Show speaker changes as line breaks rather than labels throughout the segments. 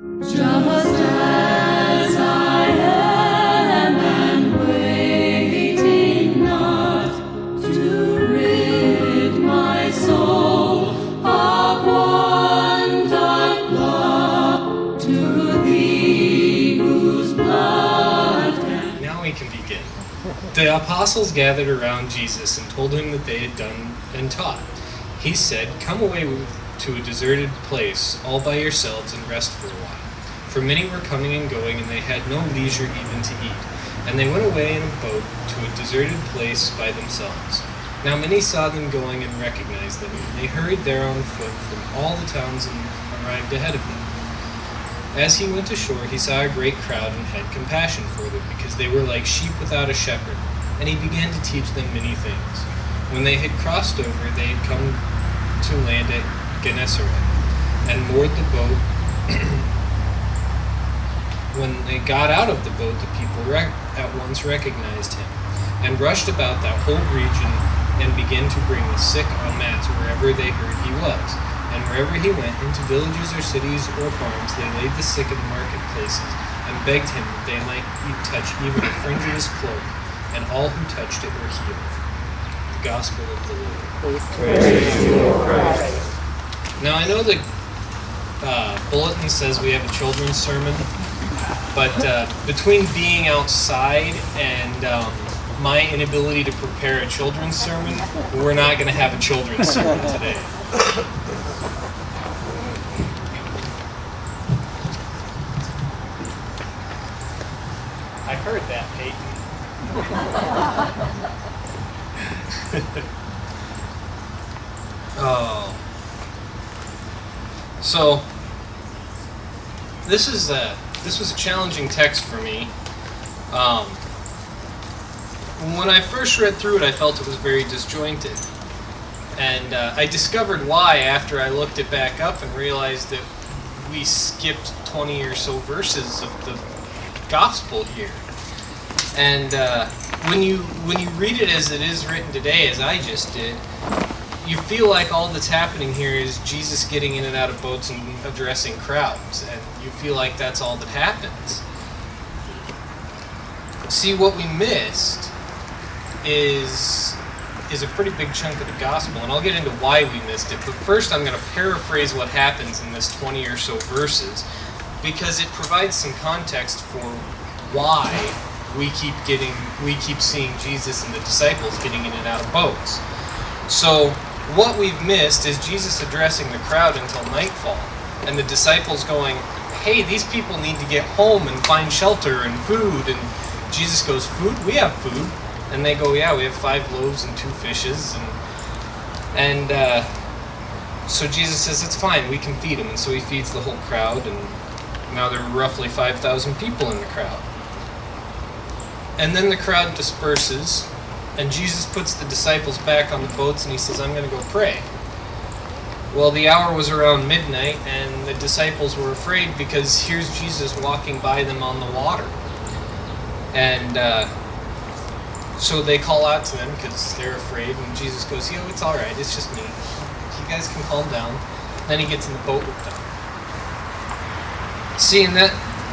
Just as I am and waiting not to rid my soul of one dark blot, to thee whose blood can...
Now we can begin. The apostles gathered around Jesus and told him that they had done and taught. He said, "Come away to a deserted place all by yourselves and rest for a while." For many were coming and going, and they had no leisure even to eat. And they went away in a boat to a deserted place by themselves. Now many saw them going and recognized them, and they hurried there on foot from all the towns and arrived ahead of them. As he went ashore, he saw a great crowd and had compassion for them, because they were like sheep without a shepherd, and he began to teach them many things. When they had crossed over, they had come to land at Gennesaret, and moored the boat. When they got out of the boat, the people at once recognized him, and rushed about that whole region, and began to bring the sick on mats wherever they heard he was. And wherever he went, into villages or cities or farms, they laid the sick in the marketplaces, and begged him that they might touch even the fringe of his cloak, and all who touched it were healed. The Gospel of the Lord.
Praise you, O Christ.
Now I know the bulletin says we have a children's sermon, but between being outside and my inability to prepare a children's sermon, we're not going to have a children's sermon today. I heard that, Peyton. Oh. So, this was a challenging text for me. When I first read through it, I felt it was very disjointed. And I discovered why after I looked it back up and realized that we skipped 20 or so verses of the gospel here. And when you read it as it is written today, as I just did, you feel like all that's happening here is Jesus getting in and out of boats and addressing crowds, and you feel like that's all that happens. See, what we missed is a pretty big chunk of the gospel, and I'll get into why we missed it, but first I'm going to paraphrase what happens in this 20 or so verses, because it provides some context for why we keep seeing Jesus and the disciples getting in and out of boats. So what we've missed is Jesus addressing the crowd until nightfall, and the disciples going, "Hey, these people need to get home and find shelter and food." And Jesus goes, "Food? We have food." And they go, "Yeah, we have 5 loaves and 2 fishes." And so Jesus says, "It's fine, we can feed them." And so he feeds the whole crowd, and now there are roughly 5,000 people in the crowd. And then the crowd disperses, and Jesus puts the disciples back on the boats, and he says, "I'm going to go pray." Well, the hour was around midnight, and the disciples were afraid because here's Jesus walking by them on the water. And so they call out to them because they're afraid, and Jesus goes, "Yo, it's all right, it's just me. You guys can calm down." Then he gets in the boat with them. See, and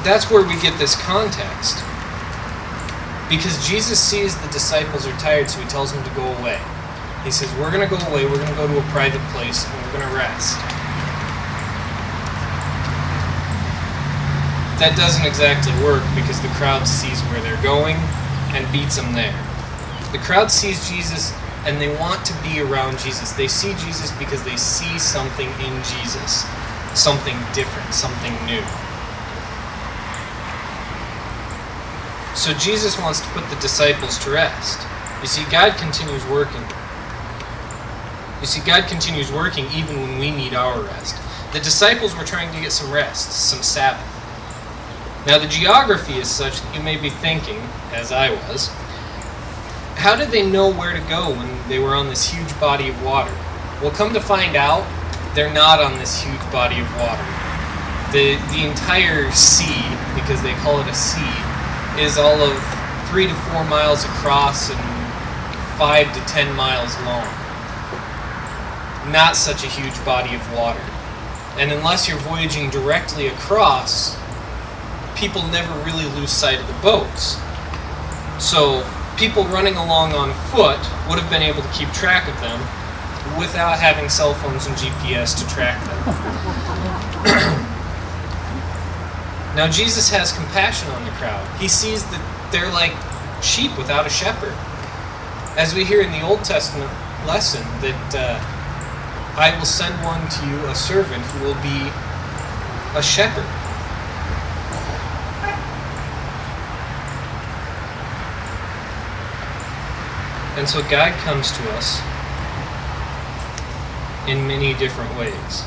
that's where we get this context. Because Jesus sees the disciples are tired, so he tells them to go away. He says, "We're going to go away, we're going to go to a private place, and we're going to rest." That doesn't exactly work because the crowd sees where they're going and beats them there. The crowd sees Jesus and they want to be around Jesus. They see Jesus because they see something in Jesus. Something different, something new. So Jesus wants to put the disciples to rest. You see, God continues working. Even when we need our rest. The disciples were trying to get some rest, some Sabbath. Now the geography is such that you may be thinking, as I was, how did they know where to go when they were on this huge body of water? Well, come to find out, they're not on this huge body of water. The entire sea, because they call it a sea, is all of 3 to 4 miles across and 5 to 10 miles long. Not such a huge body of water. And unless you're voyaging directly across, people never really lose sight of the boats. So people running along on foot would have been able to keep track of them without having cell phones and GPS to track them. Now Jesus has compassion on the crowd. He sees that they're like sheep without a shepherd. As we hear in the Old Testament lesson, that I will send one to you, a servant who will be a shepherd. And so God comes to us in many different ways.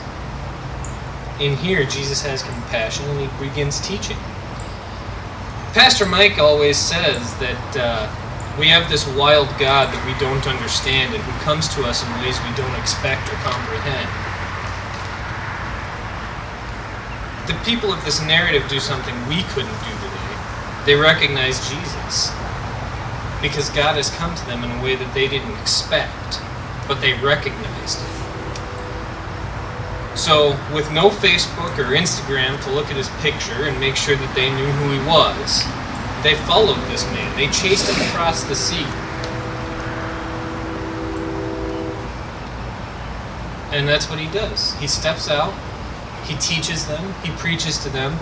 In here, Jesus has compassion and he begins teaching. Pastor Mike always says that we have this wild God that we don't understand and who comes to us in ways we don't expect or comprehend. The people of this narrative do something we couldn't do today. They recognize Jesus because God has come to them in a way that they didn't expect, but they recognized it. So, with no Facebook or Instagram to look at his picture and make sure that they knew who he was, they followed this man. They chased him across the sea. And that's what he does. He steps out, he teaches them, he preaches to them,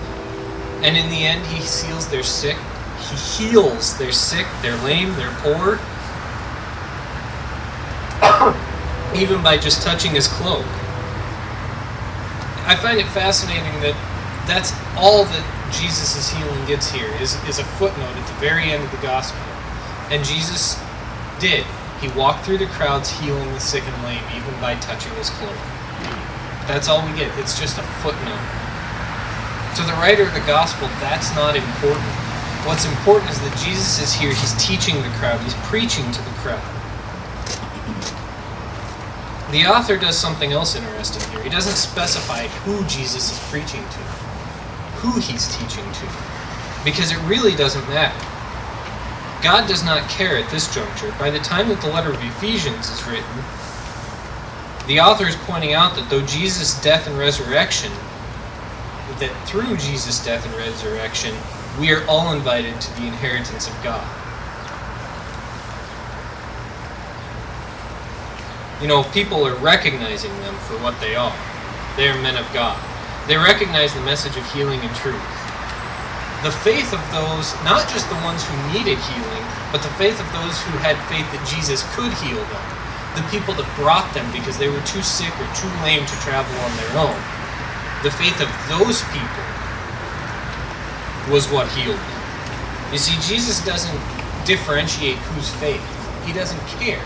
and in the end he heals their sick. He heals their sick, their lame, their poor, even by just touching his cloak. I find it fascinating that that's all that Jesus' healing gets here, is a footnote at the very end of the gospel. And Jesus did. He walked through the crowds healing the sick and lame, even by touching his cloak. That's all we get. It's just a footnote. To the writer of the gospel, that's not important. What's important is that Jesus is here. He's teaching the crowd. He's preaching to the crowd. The author does something else interesting here. He doesn't specify who Jesus is preaching to, who he's teaching to, because it really doesn't matter. God does not care at this juncture. By the time that the letter of Ephesians is written, the author is pointing out that though Jesus' death and resurrection, that through Jesus' death and resurrection, we are all invited to the inheritance of God. You know, people are recognizing them for what they are. They are men of God. They recognize the message of healing and truth. The faith of those, not just the ones who needed healing, but the faith of those who had faith that Jesus could heal them. The people that brought them because they were too sick or too lame to travel on their own. The faith of those people was what healed them. You see, Jesus doesn't differentiate whose faith. He doesn't care.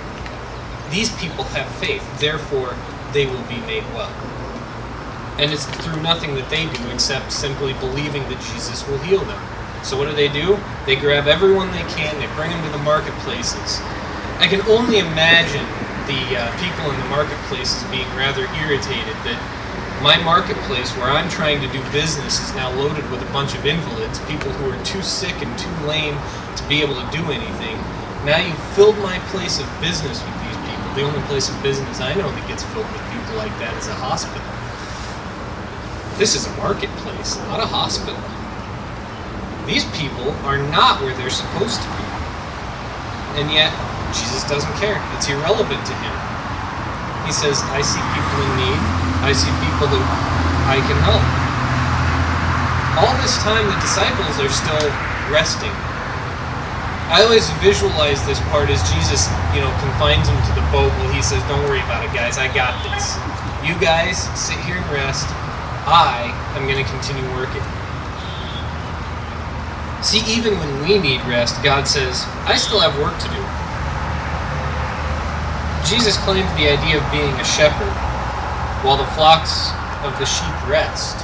These people have faith, therefore they will be made well. And it's through nothing that they do except simply believing that Jesus will heal them. So what do? They grab everyone they can, they bring them to the marketplaces. I can only imagine the people in the marketplaces being rather irritated that my marketplace where I'm trying to do business is now loaded with a bunch of invalids, people who are too sick and too lame to be able to do anything. Now you've filled my place of business with these people. The only place of business I know that gets filled with people like that is a hospital. This is a marketplace, not a hospital. These people are not where they're supposed to be. And yet, Jesus doesn't care. It's irrelevant to him. He says, I see people in need. I see people that I can help. All this time, the disciples are still resting. I always visualize this part as Jesus, confines them to the boat while he says, don't worry about it, guys. I got this. You guys sit here and rest. I am going to continue working. See, even when we need rest, God says, I still have work to do. Jesus claimed the idea of being a shepherd while the flocks of the sheep rest.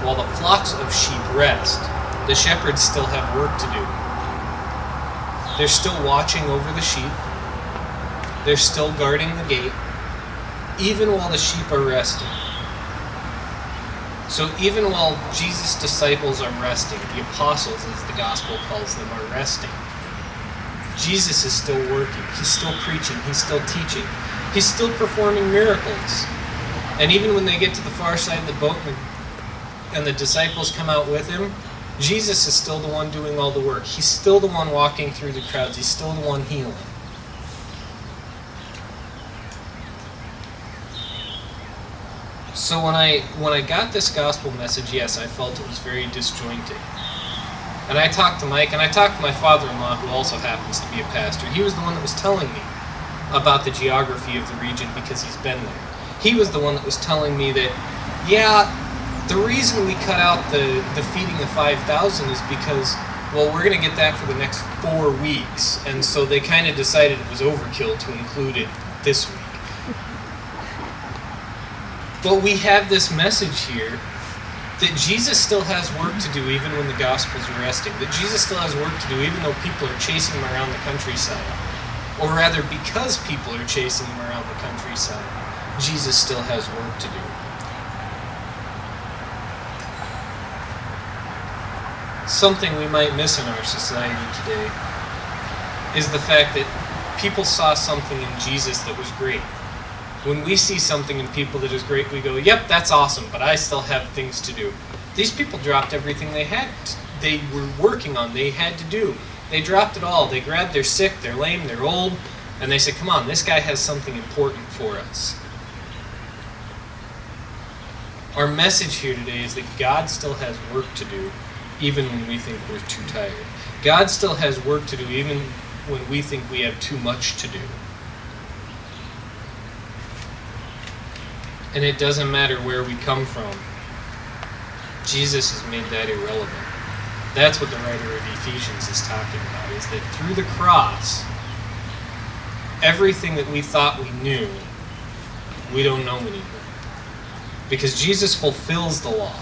While the flocks of sheep rest, the shepherds still have work to do. They're still watching over the sheep. They're still guarding the gate, even while the sheep are resting. So even while Jesus' disciples are resting, the apostles, as the gospel calls them, are resting, Jesus is still working. He's still preaching. He's still teaching. He's still performing miracles. And even when they get to the far side of the boat and the disciples come out with him, Jesus is still the one doing all the work. He's still the one walking through the crowds. He's still the one healing. So when I got this gospel message, yes, I felt it was very disjointed. And I talked to Mike, and I talked to my father-in-law, who also happens to be a pastor. He was the one that was telling me about the geography of the region because he's been there. He was the one that was telling me that, yeah, the reason we cut out the feeding the 5,000 is because, well, we're going to get that for the next 4 weeks. And so they kind of decided it was overkill to include it this week. But we have this message here that Jesus still has work to do even when the gospel's arresting. That Jesus still has work to do even though people are chasing him around the countryside. Or rather, because people are chasing him around the countryside, Jesus still has work to do. Something we might miss in our society today is the fact that people saw something in Jesus that was great. When we see something in people that is great, we go, yep, that's awesome, but I still have things to do. These people dropped everything they were working on, they had to do. They dropped it all. They grabbed their sick, they're lame, they're old, and they said, come on, this guy has something important for us. Our message here today is that God still has work to do, even when we think we're too tired. God still has work to do, even when we think we have too much to do. And it doesn't matter where we come from. Jesus has made that irrelevant. That's what the writer of Ephesians is talking about, is that through the cross, everything that we thought we knew, we don't know anymore. Because Jesus fulfills the law.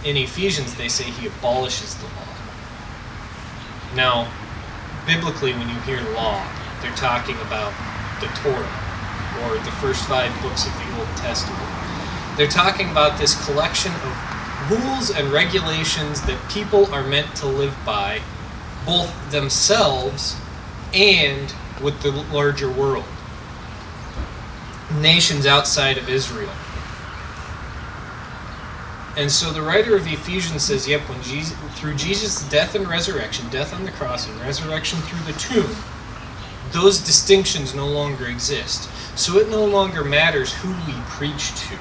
In Ephesians, they say he abolishes the law. Now, biblically, when you hear law, they're talking about the Torah, or the first 5 books of the Old Testament. They're talking about this collection of rules and regulations that people are meant to live by, both themselves and with the larger world. Nations outside of Israel. And so the writer of Ephesians says, yep, when through Jesus' death and resurrection, death on the cross and resurrection through the tomb, those distinctions no longer exist. So it no longer matters who we preach to,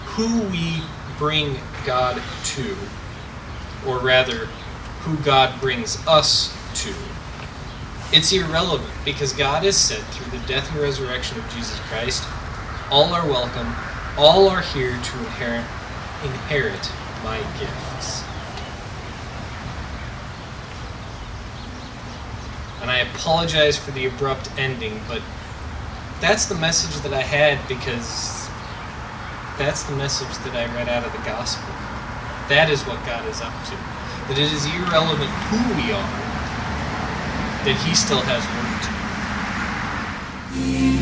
who we bring God to, or rather, who God brings us to. It's irrelevant because God has said through the death and resurrection of Jesus Christ, all are welcome, all are here to inherit my gifts. And I apologize for the abrupt ending, but that's the message that I had because that's the message that I read out of the gospel. That is what God is up to. That it is irrelevant who we are, that he still has work to do.